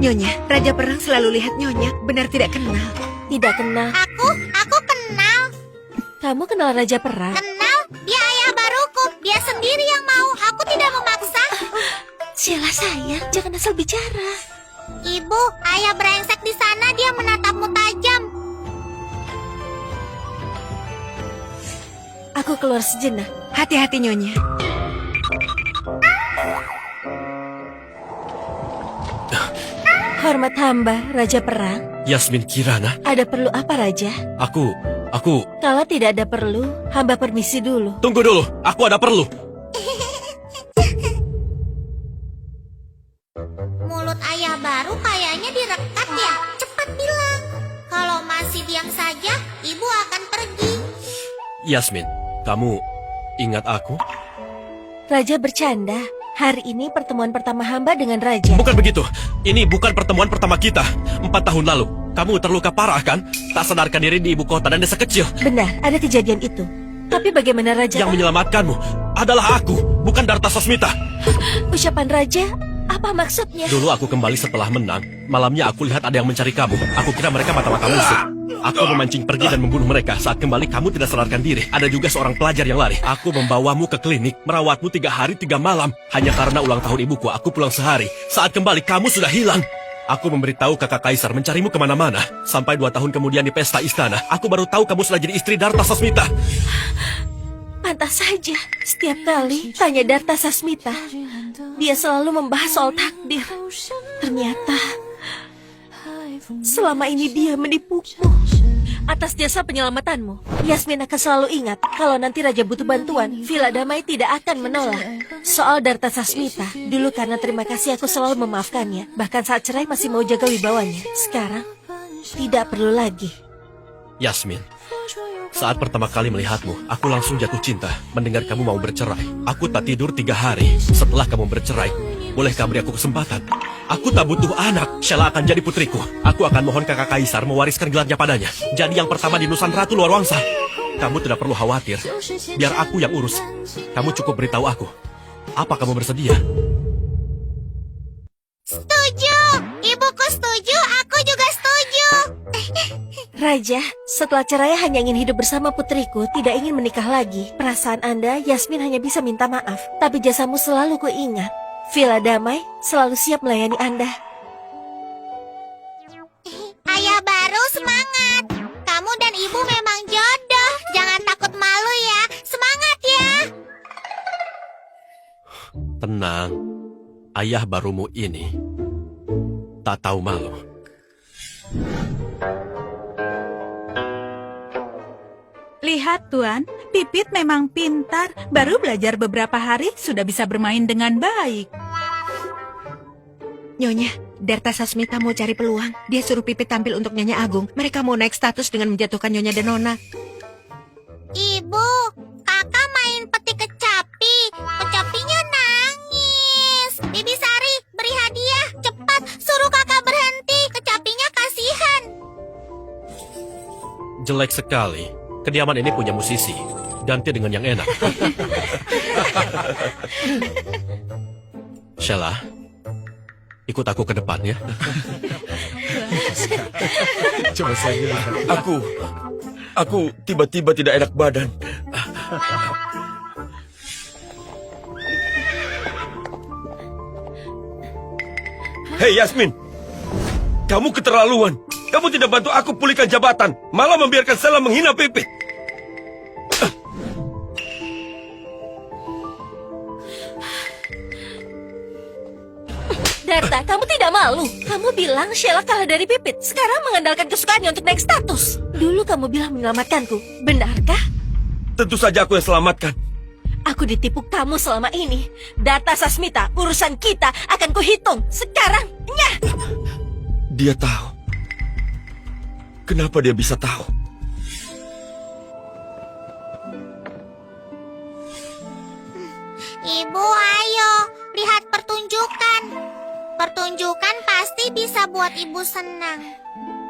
Nyonya, Raja Perang selalu lihat Nyonya. Benar tidak kenal? Tidak kenal. Aku kenal. Kamu kenal Raja Perang? Kenal? Dia ayah baruku. Dia sendiri yang mau. Aku tidak memaksa. Sheila sayang, jangan asal bicara. Ibu, ayah brengsek di sana. Dia menatapmu tajam. Aku keluar sejenak. Hati-hati Nyonya. Hormat hamba, Raja Perang. Yasmin Kirana, Ada perlu apa, Raja? aku... Kalau tidak ada perlu, hamba permisi dulu. Tunggu dulu, aku ada perlu. Mulut ayah baru kayaknya direkat ya. Cepat bilang. Kalau masih diam saja, ibu akan pergi. Yasmin, kamu ingat aku? Raja bercanda. Hari ini pertemuan pertama hamba dengan Raja. Bukan begitu. Ini bukan pertemuan pertama kita. 4 tahun lalu, kamu terluka parah kan? Tak sadarkan diri di ibu kota dan desa kecil. Benar, ada kejadian itu. Tapi bagaimana Raja? Yang menyelamatkanmu adalah aku, bukan Darta Sasmita. Ucapan Raja, apa maksudnya? Dulu aku kembali setelah menang. Malamnya aku lihat ada yang mencari kamu. Aku kira mereka mata-mata musuh. Aku memancing pergi dan membunuh mereka. Saat kembali kamu tidak sadarkan diri. Ada juga seorang pelajar yang lari. Aku membawamu ke klinik, merawatmu 3 hari 3 malam. Hanya karena ulang tahun ibuku, aku pulang sehari. Saat kembali kamu sudah hilang. Aku memberitahu kakak Kaisar mencarimu kemana-mana. Sampai 2 tahun kemudian di pesta istana, aku baru tahu kamu sudah jadi istri Darta Sasmita. Pantas saja, setiap kali tanya Darta Sasmita, dia selalu membahas soal takdir. Ternyata selama ini dia menipuku. Atas jasa penyelamatanmu, Yasmin akan selalu ingat kalau nanti Raja butuh bantuan, Villa Damai tidak akan menolak. Soal Darta Sasmita, dulu karena terima kasih aku selalu memaafkannya. Bahkan saat cerai masih mau jaga wibawanya. Sekarang, tidak perlu lagi. Yasmin, saat pertama kali melihatmu, aku langsung jatuh cinta. Mendengar kamu mau bercerai, aku tak tidur 3 hari. Setelah kamu bercerai, bolehkah beri aku kesempatan? Aku tak butuh anak. Sheila akan jadi putriku. Aku akan mohon kakak Kaisar mewariskan gelarnya padanya. Jadi yang pertama di Nusan Ratu Luar Wangsa. Kamu tidak perlu khawatir. Biar aku yang urus. Kamu cukup beritahu aku. Apa kamu bersedia? Setuju. Ibuku setuju. Aku juga setuju. Raja, setelah cerai hanya ingin hidup bersama putriku, tidak ingin menikah lagi. Perasaan Anda, Yasmin hanya bisa minta maaf. Tapi jasamu selalu kuingat. Villa Damai selalu siap melayani Anda. Ayah baru semangat. Kamu dan ibu memang jodoh. Jangan takut malu ya. Semangat ya. Tenang. Ayah barumu ini tak tahu malu. Lihat Tuan, Pipit memang pintar. Baru belajar beberapa hari sudah bisa bermain dengan baik. Nyonya, Darta Sasmita mau cari peluang. Dia suruh Pipit tampil untuk Nyonya Agung. Mereka mau naik status dengan menjatuhkan Nyonya dan Nona. Ibu, kakak main peti kecapi. Kecapinya nangis. Bibi Sari, beri hadiah. Cepat, suruh kakak berhenti. Kecapinya kasihan. Jelek sekali. Kediaman ini punya musisi. Ganti dengan yang enak. Sheila, ikut aku ke depan ya. Coba saja. Aku tiba-tiba tidak enak badan. Hei Yasmin, kamu keterlaluan. Kamu tidak bantu aku pulihkan jabatan, malah membiarkan Sheila menghina Pipit. Darta, kamu tidak malu. Kamu bilang Sheila kalah dari Pipit. Sekarang mengandalkan kesukaannya untuk naik status. Dulu kamu bilang menyelamatkanku. Benarkah? Tentu saja aku yang selamatkan. Aku ditipu kamu selama ini. Darta Sasmita, urusan kita akan kuhitung. Sekarang, nyah! Dia tahu. Kenapa dia bisa tahu? Ibu, ayo. Lihat pertunjukan. Pertunjukan pasti bisa buat ibu senang.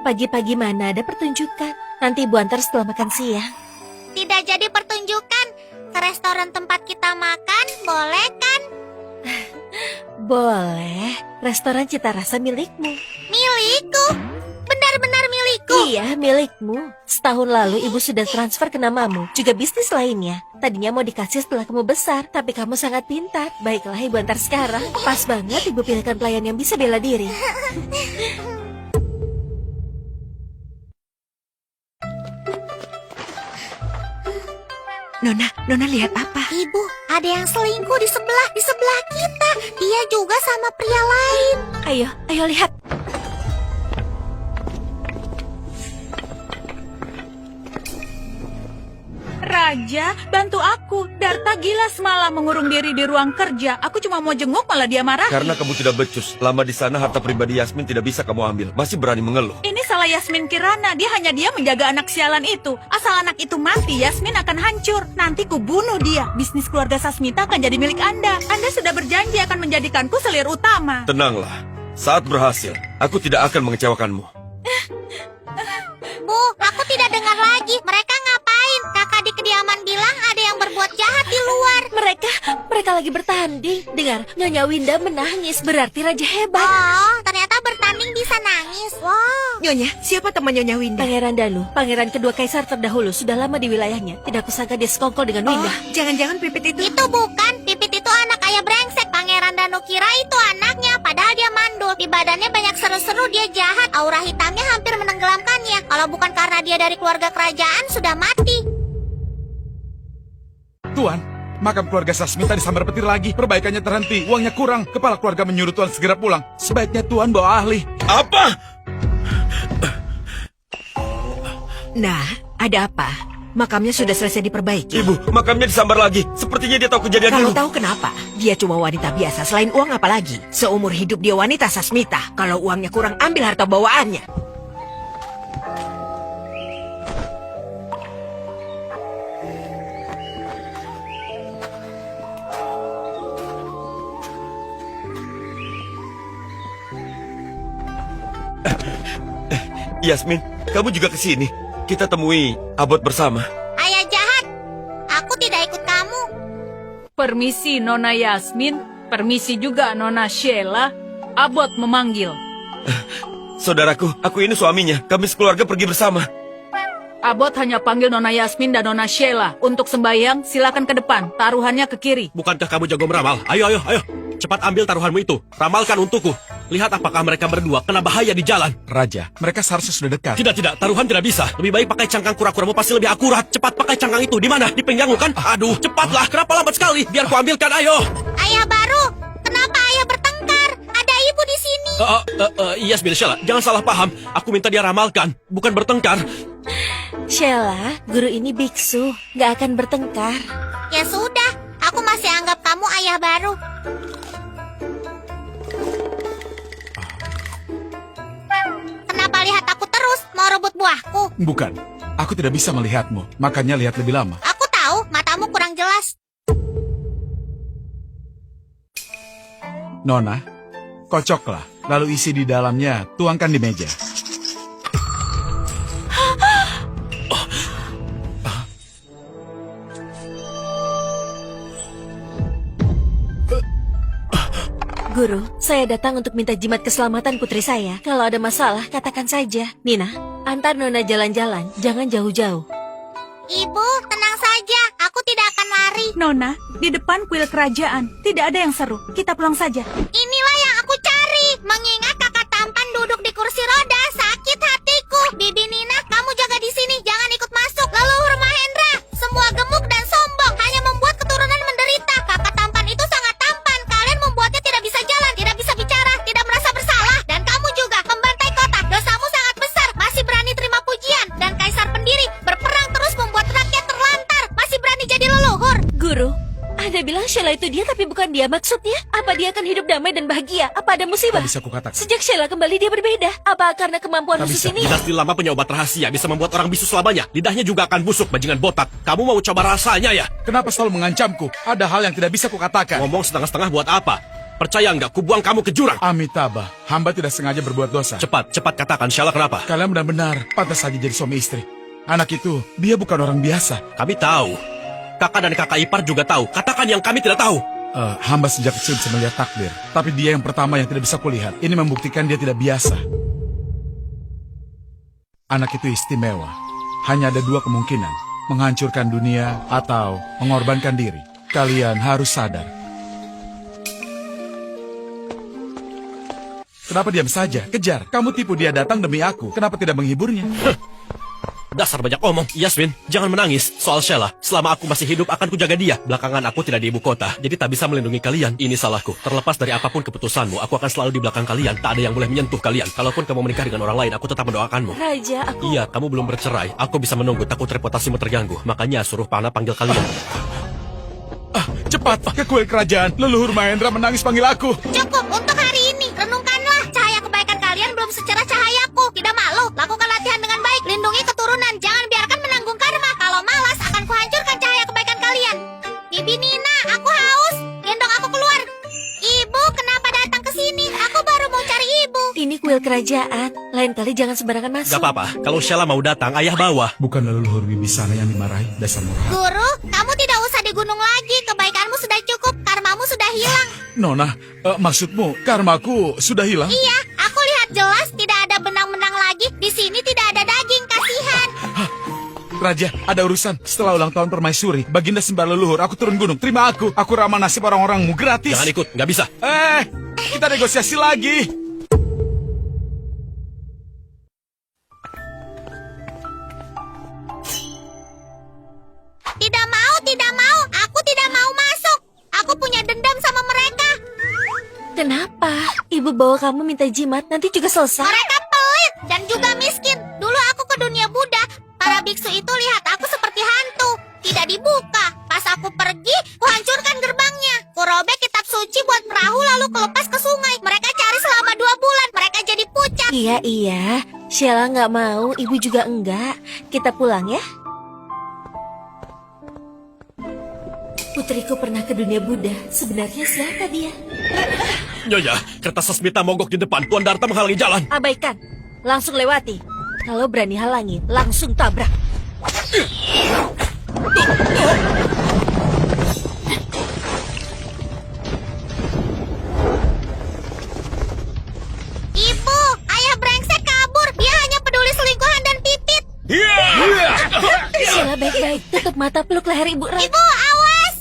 Pagi-pagi mana ada pertunjukan? Nanti Ibu antar setelah makan siang. Tidak jadi pertunjukan. Ke restoran tempat kita makan, boleh kan? Boleh. Restoran cita rasa milikmu. Milikku? Benar-benar milikku? Iya, milikmu. Setahun lalu ibu sudah transfer ke namamu, juga bisnis lainnya. Tadinya mau dikasih setelah kamu besar, tapi kamu sangat pintar. Baiklah, ibu antar sekarang. Pas banget ibu pilihkan pelayan yang bisa bela diri. Nona lihat apa? Ibu, ada yang selingkuh di sebelah kita. Dia juga sama pria lain. Ayo lihat. Raja, bantu aku. Darta gila semalam mengurung diri di ruang kerja. Aku cuma mau jenguk malah dia marah. Karena kamu tidak becus. Lama di sana harta pribadi Yasmin tidak bisa kamu ambil. Masih berani mengeluh. Ini salah Yasmin Kirana. Dia hanya menjaga anak sialan itu. Asal anak itu mati, Yasmin akan hancur. Nanti ku bunuh dia. Bisnis keluarga Sasmita akan jadi milik Anda. Anda sudah berjanji akan menjadikanku selir utama. Tenanglah. Saat berhasil, aku tidak akan mengecewakanmu. Bu, aku tidak dengar lagi. Mereka ngapain? Kakak di kediaman bilang ada yang berbuat jahat di luar. Mereka lagi bertanding. Dengar, Nyonya Winda menangis. Berarti raja hebat. Oh, ternyata bertanding bisa nangis. Wow. Nyonya, siapa teman Nyonya Winda? Pangeran Dalu, pangeran kedua kaisar terdahulu, sudah lama di wilayahnya. Tidak kusangka dia sekongkol dengan Winda. Oh, jangan-jangan Pipit itu... Itu bukan. Pipit itu anak ayah brengsek. Pangeran Danu kira itu anaknya, padahal dia mandul. Di badannya banyak seru-seru, dia jahat. Aura hitamnya hampir menenggelamkannya. Kalau bukan karena dia dari keluarga kerajaan, sudah mati. Tuan, makam keluarga Sasmita disambar petir lagi. Perbaikannya terhenti, uangnya kurang. Kepala keluarga menyuruh Tuan segera pulang. Sebaiknya Tuan bawa ahli. Apa? Nah, ada apa? Makamnya sudah selesai diperbaiki. Ibu, makamnya disambar lagi. Sepertinya dia tahu kejadian Kalau dulu. tahu kenapa? Dia cuma wanita biasa. Selain uang apa lagi? Seumur hidup dia wanita Sasmita. Kalau uangnya kurang, ambil harta bawaannya. Yasmin, kamu juga ke sini. Kita temui Abot bersama. Ayah jahat. Aku tidak ikut kamu. Permisi Nona Yasmin. Permisi juga Nona Sheila. Abot memanggil. Saudaraku, aku ini suaminya. Kami sekeluarga pergi bersama. Abot hanya panggil Nona Yasmin dan Nona Sheila. Untuk sembahyang, silakan ke depan. Taruhannya ke kiri. Bukankah kamu jago meramal? Ayo. Cepat ambil taruhanmu itu. Ramalkan untukku. Lihat apakah mereka berdua kena bahaya di jalan. Raja, mereka seharusnya sudah dekat. Tidak. Taruhan tidak bisa. Lebih baik pakai cangkang kura-kuramu pasti lebih akurat. Cepat pakai cangkang itu. Di mana? Di pinggangmu kan? Aduh, cepatlah. Kenapa lambat sekali? Biar ku ambilkan, ayo. Ayah baru. Kenapa ayah bertengkar? Ada ibu di sini. Yasmin, Sheila, jangan salah paham. Aku minta dia ramalkan, bukan bertengkar. Sheila, guru ini biksu, gak akan bertengkar. Ya sudah, aku masih anggap kamu ayah baru. Kenapa lihat aku terus? Mau rebut buahku? Bukan, aku tidak bisa melihatmu. Makanya lihat lebih lama. Aku tahu, matamu kurang jelas. Nona, kocoklah. Lalu isi di dalamnya, tuangkan di meja. Guru, saya datang untuk minta jimat keselamatan putri saya. Kalau ada masalah, katakan saja. Nina, antar Nona jalan-jalan, jangan jauh-jauh. Ibu, tenang saja. Aku tidak akan lari. Nona, di depan kuil kerajaan. Tidak ada yang seru. Kita pulang saja. Inilah yang aku cari. Mengingat kakak tampan duduk di kursi roda, sakit hatiku. Bibi Nina, kamu jaga di sini. Jangan ikut masuk. Leluhur Mahendra, semua gemuk dan sombong. Hanya membuat keturunan menderita. Kakak tampan itu sangat tampan. Kalian membuatnya tidak bisa jalan, tidak bisa bicara, tidak merasa bersalah. Dan kamu juga membantai kota. Dosamu sangat besar. Masih berani terima pujian. Dan kaisar pendiri berperang terus membuat rakyat terlantar. Masih berani jadi leluhur. Guru, Anda bilang Sheila itu dia tapi bukan dia maksudnya. Apa dia akan hidup damai dan bahagia? Apa ada musibah? Tak bisa kukatakan. Sejak Sheila kembali dia berbeda. Apa karena kemampuan Tak khusus bisa. ini? Dinasti lama punya obat rahasia bisa membuat orang bisu selamanya. Lidahnya juga akan busuk, bajingan botak. Kamu mau coba rasanya ya? Kenapa selalu mengancamku? Ada hal yang tidak bisa kukatakan. Ngomong setengah-setengah buat apa? Percaya nggak? Ku buang kamu ke jurang. Amitabha, hamba tidak sengaja berbuat dosa. Cepat katakan, Sheila kenapa? Kalian benar-benar pantas saja jadi suami istri. Anak itu, dia bukan orang biasa. Kami tahu. Kakak dan kakak ipar juga tahu. Katakan yang kami tidak tahu. Hamba sejak kecil bisa melihat takdir. Tapi dia yang pertama yang tidak bisa kulihat. Ini membuktikan dia tidak biasa. Anak itu istimewa. Hanya ada dua kemungkinan. Menghancurkan dunia atau mengorbankan diri. Kalian harus sadar. Kenapa diam saja? Kejar. Kamu tipu dia datang demi aku. Kenapa tidak menghiburnya? Dasar banyak omong. Yasmin, jangan menangis. Soal Sheila, selama aku masih hidup akan kujaga dia. Belakangan aku tidak di ibu kota, jadi tak bisa melindungi kalian. Ini salahku. Terlepas dari apapun keputusanmu, aku akan selalu di belakang kalian. Tak ada yang boleh menyentuh kalian. Kalaupun kamu menikah dengan orang lain, aku tetap mendoakanmu. Raja, aku... Iya, kamu belum bercerai. Aku bisa menunggu, takut reputasimu terganggu. Makanya suruh Pana panggil kalian. Cepat ke kuil kerajaan. Leluhur Mahendra menangis panggil aku. Cukup untuk hari ini. Renungkanlah. Cahaya kebaikan kalian belum secerah cahayaku. Tidak malu. Lakukan latihan dengan baik. Lindungi keturunan. Jangan biarkan menanggung karma. Kalau malas, akan kuhancurkan cahaya kebaikan kalian. Bibi Nina, aku haus. Gendong aku keluar. Ibu, kenapa datang ke sini? Aku baru mau cari ibu. Ini kuil kerajaan. Lain kali jangan sembarangan masuk. Gak apa-apa, kalau Sheila mau datang, ayah bawa. Bukan leluhur Wibisana yang dimarahi, dasar murah. Guru, kamu tidak usah di gunung lagi. Kebaikanmu sudah cukup. Karmamu sudah hilang. Nona, maksudmu karmaku sudah hilang? Iya, aku lihat jelas tidak ada benang-benang lagi. Di sini tidak ada daging. Kasihan. Raja, ada urusan. Setelah ulang tahun permaisuri, Baginda sembah leluhur, aku turun gunung. Terima aku. Aku ramah nasib orang-orangmu gratis. Jangan ikut, gak bisa. Kita negosiasi lagi. Tidak mau, tidak mau. Aku tidak mau masuk. Aku punya dendam sama mereka. Kenapa? Ibu bawa kamu minta jimat, nanti juga selesai. Mereka pelit dan juga miskin. Dulu aku ke dunia Buddha. Para biksu itu lihat aku seperti hantu. Tidak dibuka. Pas aku pergi, kuhancurkan gerbangnya. Kurobek kitab suci buat perahu lalu kelepas ke sungai. Mereka cari selama 2 bulan. Mereka jadi pucat. Iya. Sheila nggak mau, ibu juga enggak. Kita pulang ya. Putriku pernah ke dunia Buddha. Sebenarnya siapa dia? Nyonya, kertas Sasmita mogok di depan. Tuan Darta menghalangi jalan. Abaikan. Langsung lewati. Kalau berani halangi, langsung tabrak. Ibu, ayah brengsek kabur. Dia hanya peduli selingkuhan dan pipit. Sheila baik-baik. Tutup mata, peluk leher ibu. Ibu, awas.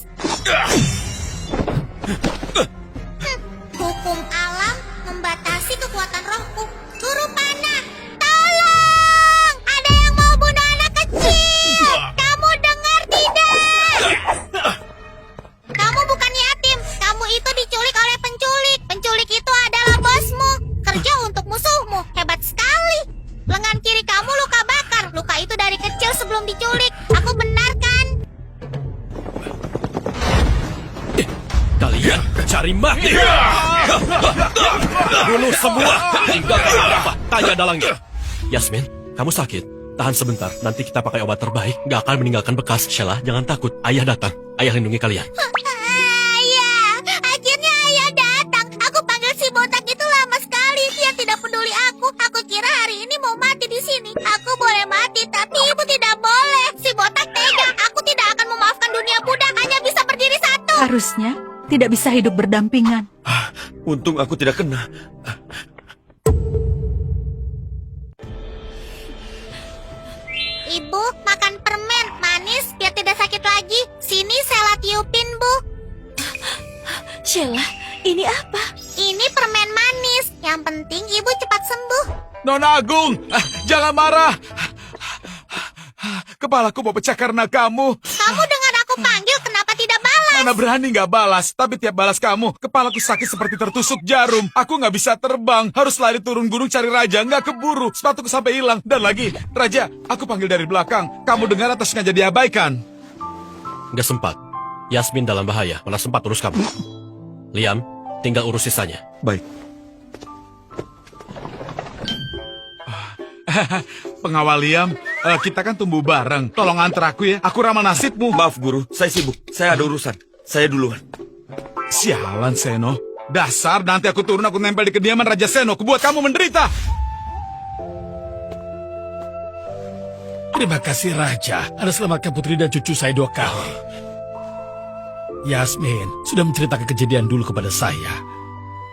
Hukum alam membatasi kekuatan rohku. Guru panah, tolong! Ada yang mau bunuh anak kecil. Kamu dengar tidak? Kamu bukan yatim. Kamu itu diculik oleh penculik. Penculik itu adalah bosmu. Kerja untuk musuhmu. Hebat sekali. Lengan kiri kamu luka bakar. Luka itu dari kecil sebelum diculik. Aku benar kan? Kalian cari mati. Bunuh semua. Tinggalkan berapa? Tanya dalangnya. Yasmin, kamu sakit. Tahan sebentar. Nanti kita pakai obat terbaik. Gak akan meninggalkan bekas. Sheila, jangan takut. Ayah datang. Ayah lindungi kalian. Ayah, akhirnya ayah datang. Aku panggil si botak itu lama sekali. Dia tidak peduli aku. Aku kira hari ini mau mati di sini. Aku boleh mati, tapi ibu tidak boleh. Si botak tega. Aku tidak akan memaafkan dunia Buddha. Hanya bisa berdiri satu. Harusnya tidak bisa hidup berdampingan. Untung aku tidak kena. Ibu, makan permen. Manis, biar tidak sakit lagi. Sini saya tiupin, Bu. Sheila, ini apa? Ini permen manis. Yang penting ibu cepat sembuh. Nona Agung, jangan marah. Kepalaku mau pecah karena kamu. Kamu dengar aku panggil, kenapa tidak balas? Mana berani nggak balas, tapi tiap balas kamu, kepalaku sakit seperti tertusuk jarum. Aku nggak bisa terbang, harus lari turun gunung cari raja, nggak keburu. Sepatuku sampai hilang. Dan lagi, Raja, aku panggil dari belakang. Kamu dengar atau sengaja diabaikan? Gak sempat. Yasmin dalam bahaya. Mana sempat urus kamu. Liam, tinggal urus sisanya. Baik. Pengawal Liam, kita kan tumbuh bareng. Tolong antar aku ya, aku ramah nasibmu. Maaf guru, saya sibuk. Saya ada urusan. Saya duluan. Sialan Seno. Dasar, nanti aku turun, aku nempel di kediaman Raja Seno. Kubuat kamu menderita. Terima kasih Raja. Anda selamatkan putri dan cucu saya 2 kali. Yasmin sudah menceritakan kejadian dulu kepada saya.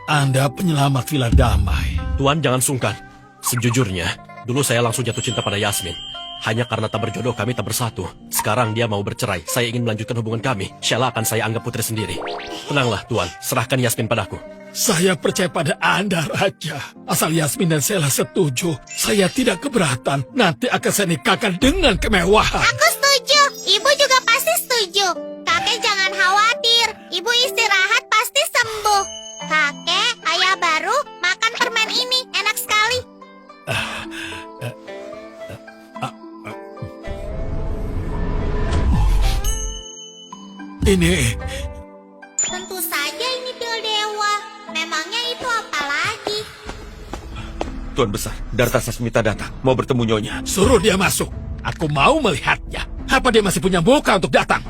Anda penyelamat Villa Damai. Tuan jangan sungkan. Sejujurnya, dulu saya langsung jatuh cinta pada Yasmin. Hanya karena tak berjodoh kami tak bersatu. Sekarang dia mau bercerai. Saya ingin melanjutkan hubungan kami. Sheila akan saya anggap putri sendiri. Tenanglah, Tuan. Serahkan Yasmin padaku. Saya percaya pada Anda, Raja. Asal Yasmin dan Sheila setuju, saya tidak keberatan. Nanti akan saya nikahkan dengan kemewahan. Aku setuju. Ibu juga pasti setuju. Kakek jangan khawatir. Ibu istirahat pasti sembuh. Kakek, ayah baru makan permen ini. Enak sekali. Ini Tentu saja ini pil dewa. Memangnya itu apa lagi? Tuan Besar, Darta Sasmita datang. Mau bertemu Nyonya. suruh dia masuk. Aku mau melihatnya. Apa dia masih punya muka untuk datang?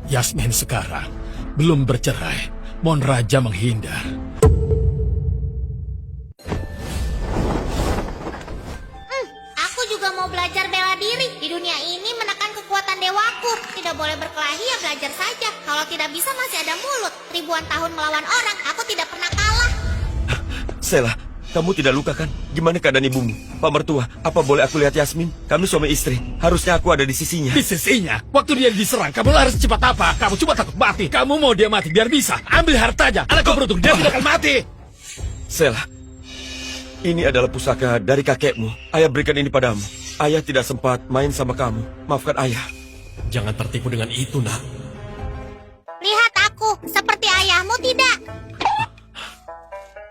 Yasmin sekarang belum bercerai. Mohon Raja menghindar. Aku juga mau belajar bela diri. Di dunia ini menekan kekuatan dewaku. Tidak boleh berkelahi ya belajar saja. Kalau tidak bisa masih ada mulut. Ribuan tahun melawan orang, aku tidak pernah kalah. Sheila, kamu tidak luka kan? Gimana keadaan ibumu? Pak Mertua, apa boleh aku lihat Yasmin? Kami suami istri. Harusnya aku ada di sisinya. Di sisinya, waktu dia diserang, kamu lari secepat apa? Kamu cuma takut mati. Kamu mau dia mati biar bisa. Ambil hartanya. Anakku beruntung, dia tidak akan mati. Sheila, ini adalah pusaka dari kakekmu. Ayah berikan ini padamu. Ayah tidak sempat main sama kamu. Maafkan ayah. Jangan tertipu dengan itu, nak. Lihat aku, seperti ayahmu tidak?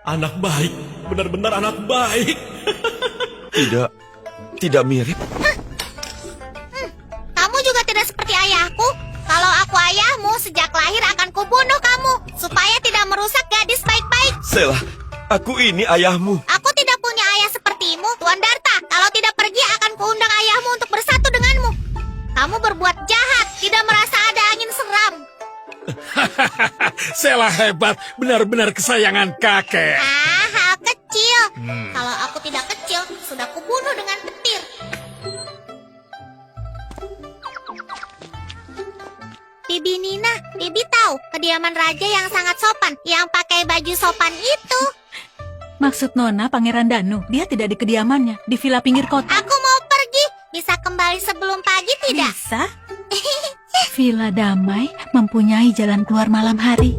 Anak baik. Benar-benar anak baik. Tidak mirip. Kamu juga tidak seperti ayahku. Kalau aku ayahmu, sejak lahir akan kubunuh kamu. Supaya tidak merusak gadis baik-baik. Sheila, aku ini ayahmu. Aku tidak punya ayah sepertimu, Tuan Darta. Kalau tidak pergi, akan kuundang ayahmu untuk bersatu denganmu. Kamu berbuat jahat, tidak merasa ada angin seram. Sheila hebat, benar-benar kesayangan kakek. Hal kecil. Kalau aku tidak kecil, sudah kubunuh dengan petir. Bibi Nina, Bibi tahu kediaman raja yang sangat sopan, yang pakai baju sopan itu. Maksud Nona Pangeran Danu, dia tidak di kediamannya, di villa pinggir kota. Aku mau pergi. Bisa kembali sebelum pagi tidak? Bisa? Villa Damai mempunyai jalan keluar malam hari.